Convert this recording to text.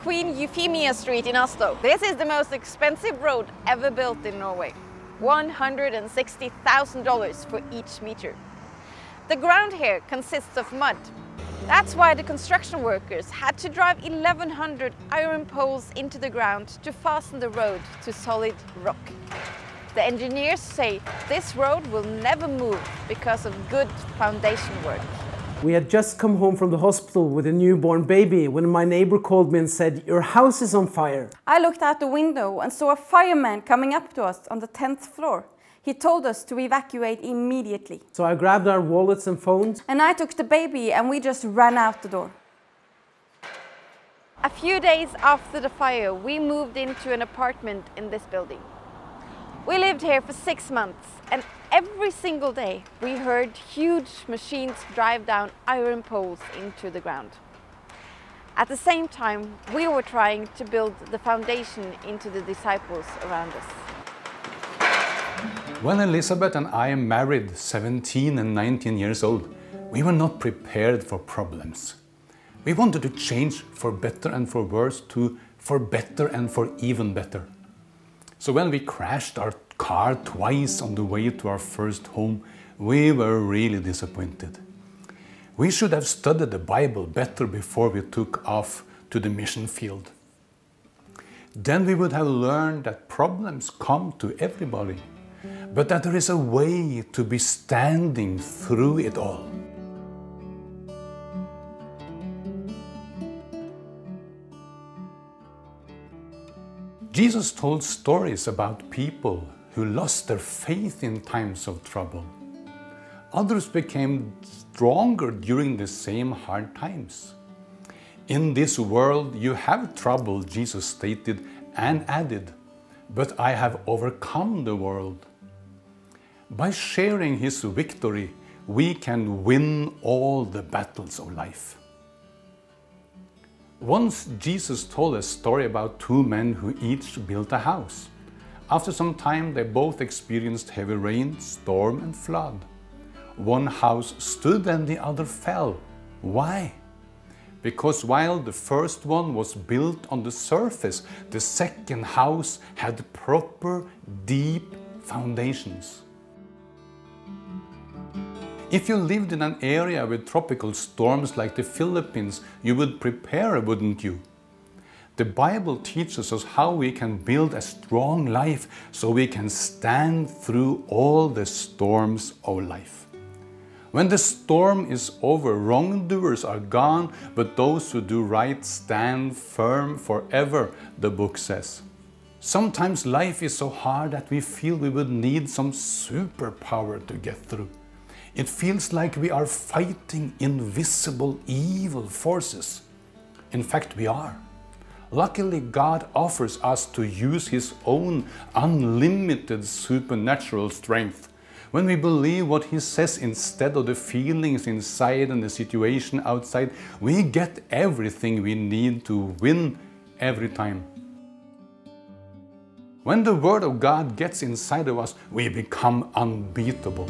Queen Euphemia Street in Oslo. This is the most expensive road ever built in Norway. $160,000 for each meter. The ground here consists of mud. That's why the construction workers had to drive 1,100 iron poles into the ground to fasten the road to solid rock. The engineers say this road will never move because of good foundation work. We had just come home from the hospital with a newborn baby when my neighbor called me and said, "Your house is on fire." I looked out the window and saw a fireman coming up to us on the 10th floor. He told us to evacuate immediately. So I grabbed our wallets and phones. And I took the baby and we just ran out the door. A few days after the fire, we moved into an apartment in this building. We lived here for 6 months, and every single day we heard huge machines drive down iron poles into the ground. At the same time, we were trying to build the foundation into the disciples around us. When Elizabeth and I married 17 and 19 years old, we were not prepared for problems. We wanted to change for better and for worse to for better and for even better. So when we crashed our car twice on the way to our first home, we were really disappointed. We should have studied the Bible better before we took off to the mission field. Then we would have learned that problems come to everybody, but that there is a way to be standing through it all. Jesus told stories about people who lost their faith in times of trouble. Others became stronger during the same hard times. In this world you have trouble, Jesus stated and added, but I have overcome the world. By sharing his victory, we can win all the battles of life. Once Jesus told a story about two men who each built a house. After some time they both experienced heavy rain, storm and flood. One house stood and the other fell. Why? Because while the first one was built on the surface, the second house had proper, deep foundations. If you lived in an area with tropical storms like the Philippines, you would prepare, wouldn't you? The Bible teaches us how we can build a strong life so we can stand through all the storms of life. When the storm is over, wrongdoers are gone, but those who do right stand firm forever, the book says. Sometimes life is so hard that we feel we would need some superpower to get through. It feels like we are fighting invisible evil forces. In fact, we are. Luckily, God offers us to use His own unlimited supernatural strength. When we believe what He says instead of the feelings inside and the situation outside, we get everything we need to win every time. When the Word of God gets inside of us, we become unbeatable.